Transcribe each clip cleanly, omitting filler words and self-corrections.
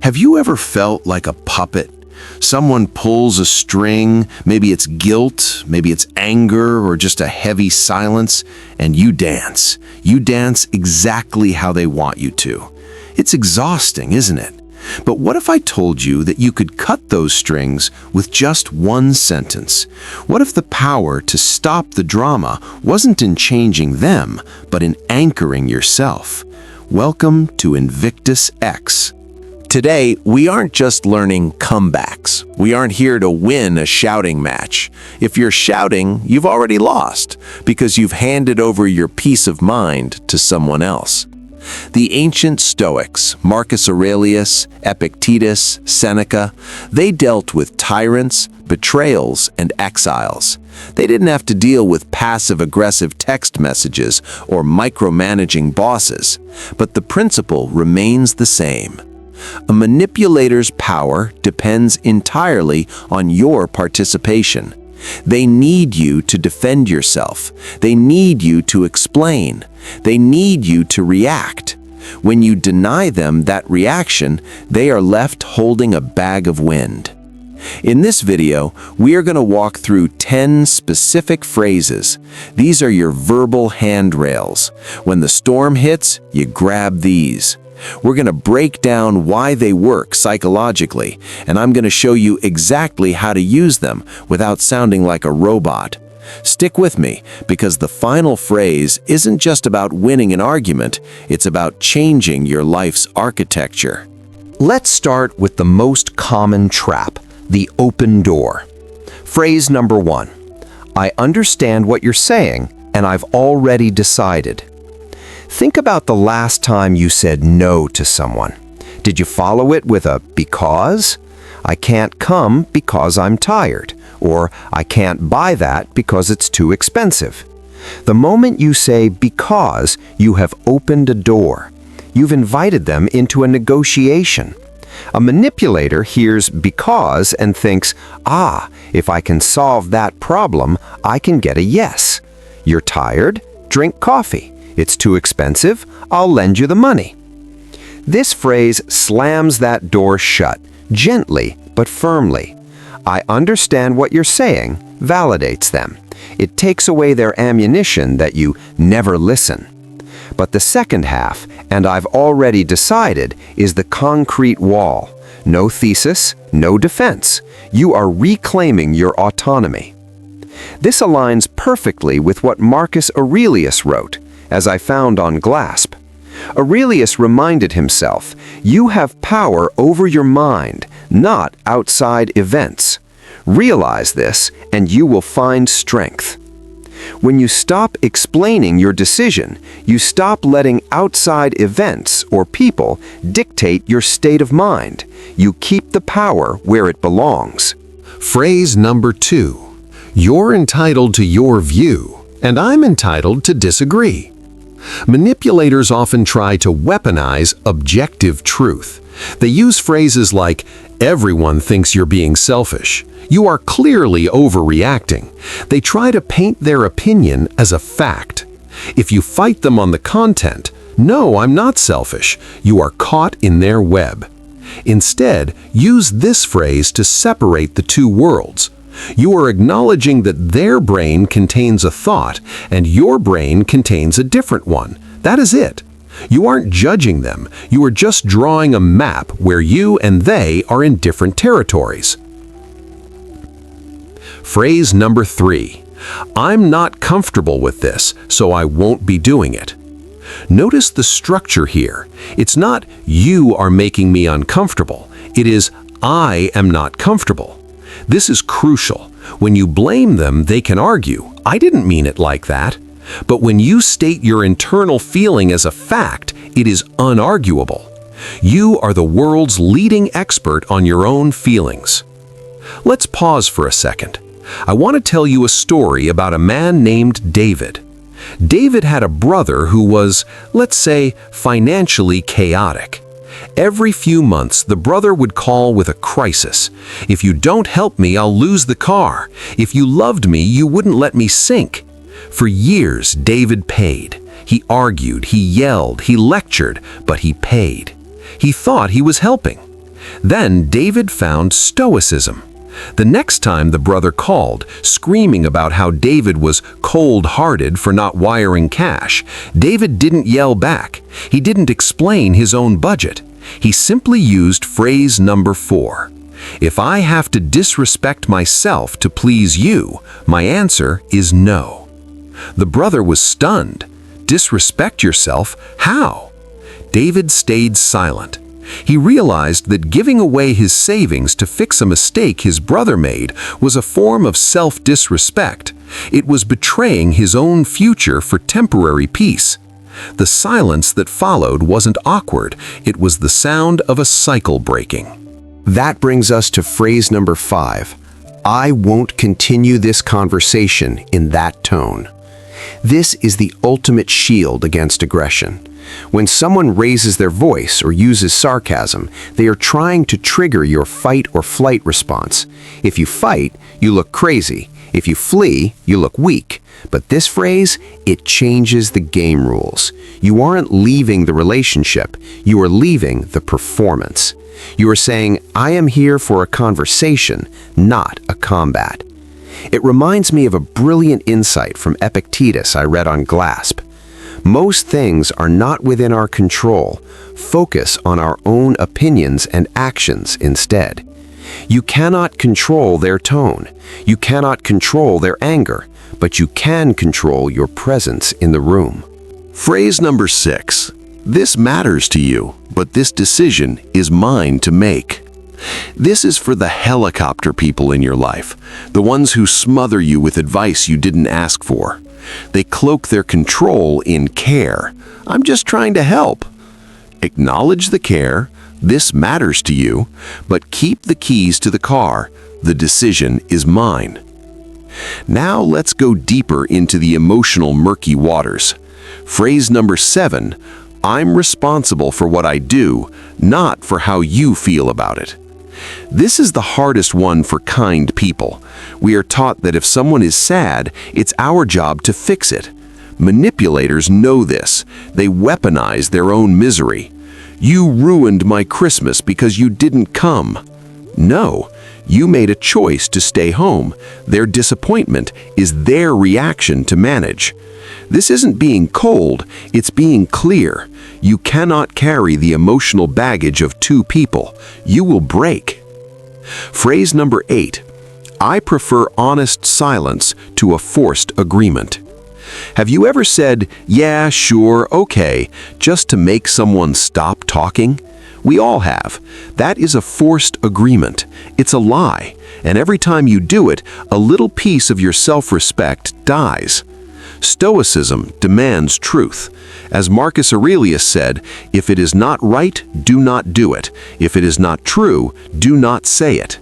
Have you ever felt like a puppet? Someone pulls a string, maybe it's guilt, maybe it's anger, or just a heavy silence, and you dance. You dance exactly how they want you to. It's exhausting, isn't it? But what if I told you that you could cut those strings with just one sentence? What if the power to stop the drama wasn't in changing them, but in anchoring yourself? Welcome to INVICTUS X. Today, we aren't just learning comebacks. We aren't here to win a shouting match. If you're shouting, you've already lost because you've handed over your peace of mind to someone else. The ancient Stoics, Marcus Aurelius, Epictetus, Seneca, they dealt with tyrants, betrayals, and exiles. They didn't have to deal with passive-aggressive text messages or micromanaging bosses, but the principle remains the same. A manipulator's power depends entirely on your participation. They need you to defend yourself. They need you to explain. They need you to react. When you deny them that reaction, they are left holding a bag of wind. In this video, we are going to walk through 10 specific phrases. These are your verbal handrails. When the storm hits, you grab these. We're going to break down why they work psychologically, and I'm going to show you exactly how to use them without sounding like a robot. Stick with me, because the final phrase isn't just about winning an argument, it's about changing your life's architecture. Let's start with the most common trap, the open door. Phrase number 1. I understand what you're saying, and I've already decided. Think about the last time you said no to someone. Did you follow it with a because? I can't come because I'm tired, or I can't buy that because it's too expensive. The moment you say because, you have opened a door. You've invited them into a negotiation. A manipulator hears because and thinks, if I can solve that problem, I can get a yes. You're tired? Drink coffee. It's too expensive? I'll lend you the money. This phrase slams that door shut, gently but firmly. I understand what you're saying validates them. It takes away their ammunition that you never listen. But the second half, and I've already decided, is the concrete wall. No thesis, no defense. You are reclaiming your autonomy. This aligns perfectly with what Marcus Aurelius wrote, as I found on Glasp. Aurelius reminded himself, you have power over your mind, not outside events. Realize this, and you will find strength. When you stop explaining your decision, you stop letting outside events or people dictate your state of mind. You keep the power where it belongs. Phrase number 2. You're entitled to your view, and I'm entitled to disagree. Manipulators often try to weaponize objective truth. They use phrases like, everyone thinks you're being selfish. You are clearly overreacting. They try to paint their opinion as a fact. If you fight them on the content, no, I'm not selfish, you are caught in their web. Instead, use this phrase to separate the two worlds. You are acknowledging that their brain contains a thought and your brain contains a different one. That is it. You aren't judging them. You are just drawing a map where you and they are in different territories. Phrase number 3. I'm not comfortable with this, so I won't be doing it. Notice the structure here. It's not you are making me uncomfortable. It is I am not comfortable. This is crucial. When you blame them, they can argue, I didn't mean it like that. But when you state your internal feeling as a fact, it is unarguable. You are the world's leading expert on your own feelings. Let's pause for a second. I want to tell you a story about a man named David. David had a brother who was, let's say, financially chaotic. Every few months, the brother would call with a crisis. If you don't help me, I'll lose the car. If you loved me, you wouldn't let me sink. For years, David paid. He argued, he yelled, he lectured, but he paid. He thought he was helping. Then David found Stoicism. The next time the brother called, screaming about how David was cold-hearted for not wiring cash, David didn't yell back. He didn't explain his own budget. He simply used phrase number 4. If I have to disrespect myself to please you, my answer is no. The brother was stunned. Disrespect yourself? How? David stayed silent. He realized that giving away his savings to fix a mistake his brother made was a form of self-disrespect. It was betraying his own future for temporary peace. The silence that followed wasn't awkward. It was the sound of a cycle breaking. That brings us to phrase number 5. I won't continue this conversation in that tone. This is the ultimate shield against aggression. When someone raises their voice or uses sarcasm, they are trying to trigger your fight or flight response. If you fight, you look crazy. If you flee, you look weak. But this phrase, it changes the game rules. You aren't leaving the relationship, you are leaving the performance. You are saying, I am here for a conversation, not a combat. It reminds me of a brilliant insight from Epictetus I read on Glasp. Most things are not within our control. Focus on our own opinions and actions instead. You cannot control their tone. You cannot control their anger, but you can control your presence in the room. Phrase number 6. This matters to you, but this decision is mine to make. This is for the helicopter people in your life, the ones who smother you with advice you didn't ask for. They cloak their control in care. I'm just trying to help. Acknowledge the care. This matters to you, but keep the keys to the car. The decision is mine. Now let's go deeper into the emotional murky waters. Phrase number 7. I'm responsible for what I do, not for how you feel about it. This is the hardest one for kind people. We are taught that if someone is sad, it's our job to fix it. Manipulators know this. They weaponize their own misery. You ruined my Christmas because you didn't come. No, you made a choice to stay home. Their disappointment is their reaction to manage. This isn't being cold, it's being clear. You cannot carry the emotional baggage of two people. You will break. Phrase number 8. I prefer honest silence to a forced agreement. Have you ever said, yeah, sure, okay, just to make someone stop talking? We all have. That is a forced agreement. It's a lie. And every time you do it, a little piece of your self-respect dies. Stoicism demands truth. As Marcus Aurelius said, if it is not right, do not do it. If it is not true, do not say it.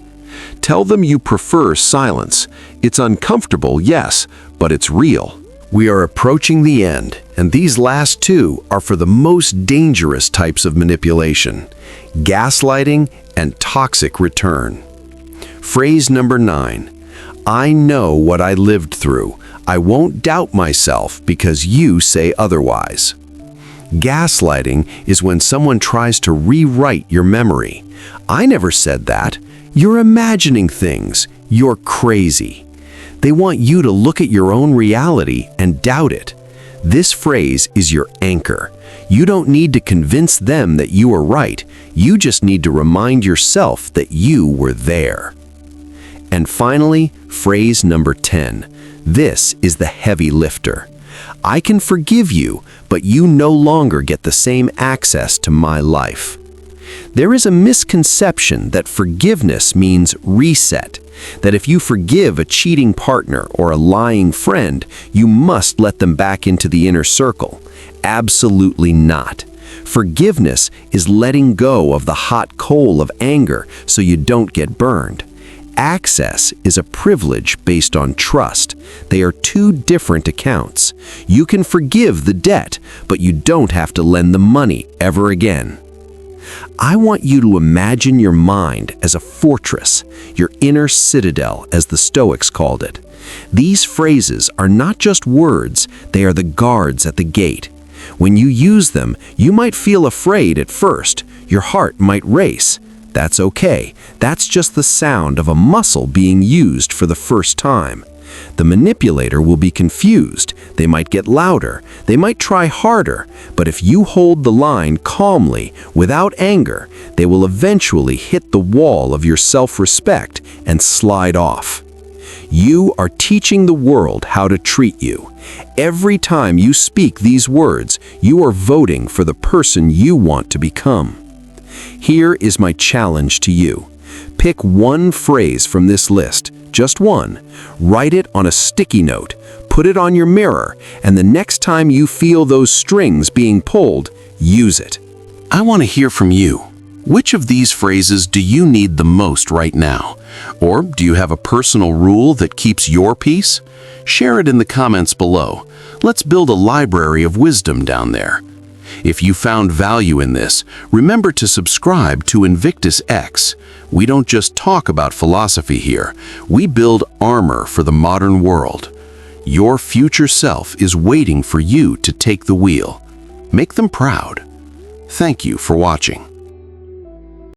Tell them you prefer silence. It's uncomfortable, yes, but it's real. We are approaching the end, and these last two are for the most dangerous types of manipulation: gaslighting and toxic return. Phrase number 9. I know what I lived through. I won't doubt myself because you say otherwise. Gaslighting is when someone tries to rewrite your memory. I never said that. You're imagining things. You're crazy. They want you to look at your own reality and doubt it. This phrase is your anchor. You don't need to convince them that you are right. You just need to remind yourself that you were there. And finally, phrase number 10. This is the heavy lifter. I can forgive you, but you no longer get the same access to my life. There is a misconception that forgiveness means reset, that if you forgive a cheating partner or a lying friend, you must let them back into the inner circle. Absolutely not. Forgiveness is letting go of the hot coal of anger so you don't get burned. Access is a privilege based on trust. They are two different accounts. You can forgive the debt, but you don't have to lend the money ever again. I want you to imagine your mind as a fortress, your inner citadel, as the Stoics called it. These phrases are not just words, they are the guards at the gate. When you use them, you might feel afraid at first. Your heart might race. That's okay. That's just the sound of a muscle being used for the first time. The manipulator will be confused. They might get louder. They might try harder. But if you hold the line calmly, without anger, they will eventually hit the wall of your self-respect and slide off. You are teaching the world how to treat you. Every time you speak these words, you are voting for the person you want to become. Here is my challenge to you. Pick one phrase from this list, just one. Write it on a sticky note, put it on your mirror, and the next time you feel those strings being pulled, use it. I want to hear from you. Which of these phrases do you need the most right now? Or do you have a personal rule that keeps your peace? Share it in the comments below. Let's build a library of wisdom down there. If you found value in this, remember to subscribe to INVICTUS X. We don't just talk about philosophy here. We build armor for the modern world. Your future self is waiting for you to take the wheel. Make them proud. Thank you for watching.